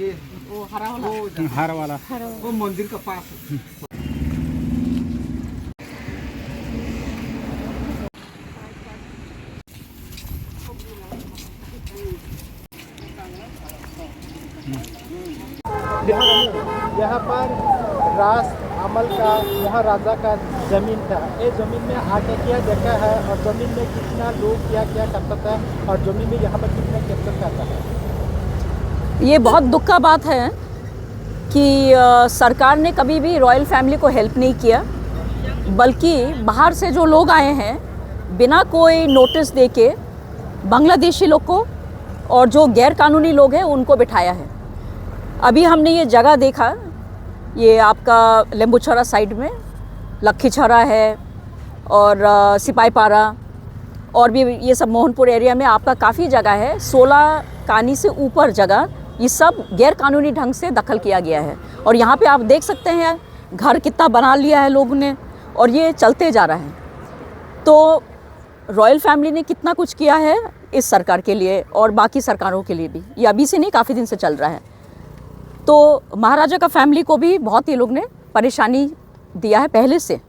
ये वो हरा वाला हरा वाला वो मंदिर का पास है। यहाँ पर रास अमल का महाराजा का ज़मीन था। ये ज़मीन में आगे क्या जगह है और ज़मीन में कितना लोग क्या क्या करता था और ज़मीन में यहाँ पर कितना कैप्चर करता है। ये बहुत दुख का बात है कि सरकार ने कभी भी रॉयल फैमिली को हेल्प नहीं किया, बल्कि बाहर से जो लोग आए हैं बिना कोई नोटिस देके बांग्लादेशी लोग को और जो गैर कानूनी लोग हैं उनको बिठाया है। अभी हमने ये जगह देखा, ये आपका लेम्बुछरा साइड में लखीछरा है और सिपाहीपारा और भी ये सब मोहनपुर एरिया में आपका काफ़ी जगह है। 16 कानी से ऊपर जगह ये सब गैर कानूनी ढंग से दखल किया गया है। और यहाँ पे आप देख सकते हैं घर कितना बना लिया है लोगों ने और ये चलते जा रहा है। तो रॉयल फैमिली ने कितना कुछ किया है इस सरकार के लिए और बाकी सरकारों के लिए भी। ये अभी से नहीं, काफ़ी दिन से चल रहा है। तो महाराजा का फैमिली को भी बहुत ही लोग ने परेशानी दिया है पहले से,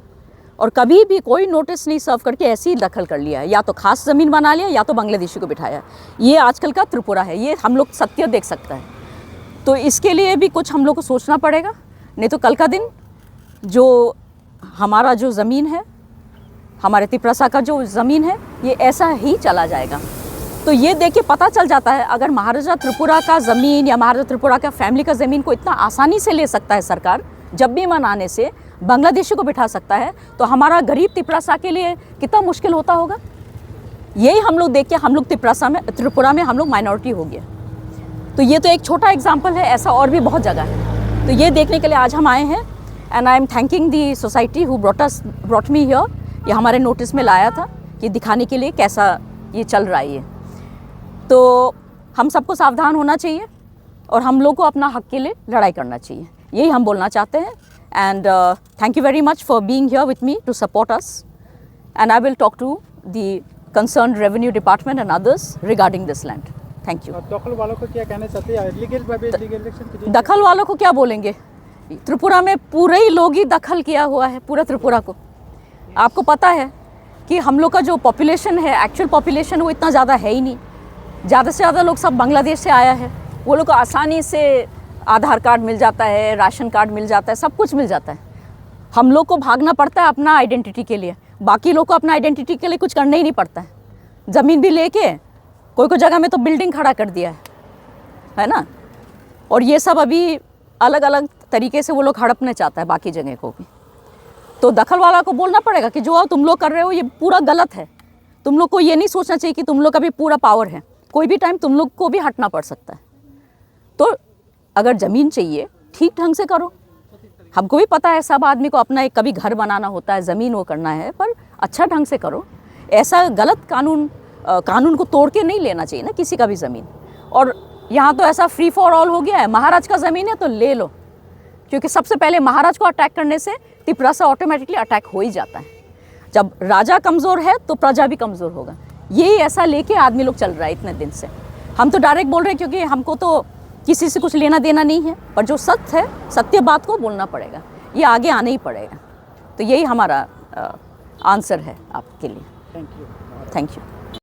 और कभी भी कोई नोटिस नहीं सर्व करके ऐसे ही दखल कर लिया है। या तो खास ज़मीन बना लिया या तो बांग्लादेशी को बिठाया। ये आजकल का त्रिपुरा है, ये हम लोग सत्य देख सकता है। तो इसके लिए भी कुछ हम लोग को सोचना पड़ेगा, नहीं तो कल का दिन जो हमारा जो ज़मीन है, हमारे तिपरासा का जो ज़मीन है, ये ऐसा ही चला जाएगा। तो ये देख के पता चल जाता है, अगर महाराजा त्रिपुरा का ज़मीन या महाराजा त्रिपुरा का फैमिली का ज़मीन को इतना आसानी से ले सकता है सरकार, जब भी मन आने से बांग्लादेशी को बिठा सकता है, तो हमारा गरीब तिपरासा के लिए कितना मुश्किल होता होगा। यही हम लोग देख के हम लोग त्रिपुरा में हम लोग माइनॉरिटी हो गया। तो ये तो एक छोटा एग्जाम्पल है, ऐसा और भी बहुत जगह है। तो ये देखने के लिए आज हम आए हैं and I am thanking the society who brought me here. ये हमारे नोटिस में लाया था कि दिखाने के लिए कैसा ये चल रहा है। ये तो हम सबको सावधान होना चाहिए और हम लोग को अपना हक के लिए लड़ाई करना चाहिए, यही हम बोलना चाहते हैं। And thank you very much for being here with me to support us, and I will talk to the concern revenue department and others regarding this land. Thank you. दखल वालों को क्या कहना चाहते हैं? दखल वालों को क्या बोलेंगे? त्रिपुरा में पूरे ही लोग ही दखल किया हुआ है, पूरा त्रिपुरा को। आपको पता है कि हम लोग का जो पॉपुलेशन है, एक्चुअल पॉपुलेशन, वो इतना ज़्यादा है ही नहीं। ज़्यादा से ज़्यादा लोग सब बांग्लादेश से आया है। वो लोग को आसानी से आधार कार्ड मिल जाता है, राशन कार्ड मिल जाता है, सब कुछ मिल जाता है। हम लोग को भागना पड़ता है अपना आइडेंटिटी के लिए, बाकी लोग को अपना आइडेंटिटी के लिए कुछ करना ही नहीं पड़ता है। ज़मीन भी लेके कोई जगह में तो बिल्डिंग खड़ा कर दिया है ना। और ये सब अभी अलग अलग तरीके से वो लोग हड़पना चाहता है बाकी जगह को भी। तो दखल वाला को बोलना पड़ेगा कि जो तुम लोग कर रहे हो ये पूरा गलत है। तुम लोग को ये नहीं सोचना चाहिए कि तुम लोग का भी पूरा पावर है, कोई भी टाइम तुम लोग को भी हटना पड़ सकता है। तो अगर ज़मीन चाहिए ठीक ढंग से करो। हमको भी पता है सब आदमी को अपना एक कभी घर बनाना होता है, ज़मीन वो करना है, पर अच्छा ढंग से करो। ऐसा गलत कानून को तोड़ के नहीं लेना चाहिए ना किसी का भी ज़मीन। और यहाँ तो ऐसा फ्री फॉर ऑल हो गया है, महाराज का ज़मीन है तो ले लो, क्योंकि सबसे पहले महाराज को अटैक करने से तिपरासा ऑटोमेटिकली अटैक हो ही जाता है। जब राजा कमज़ोर है तो प्रजा भी कमज़ोर होगा। यही ऐसा लेके आदमी लोग चल रहा है इतने दिन से। हम तो डायरेक्ट बोल रहे हैं क्योंकि हमको तो किसी से कुछ लेना देना नहीं है, पर जो सत्य है, सत्य बात को बोलना पड़ेगा, ये आगे आना ही पड़ेगा। तो यही हमारा आंसर है आपके लिए। Thank you. Thank you.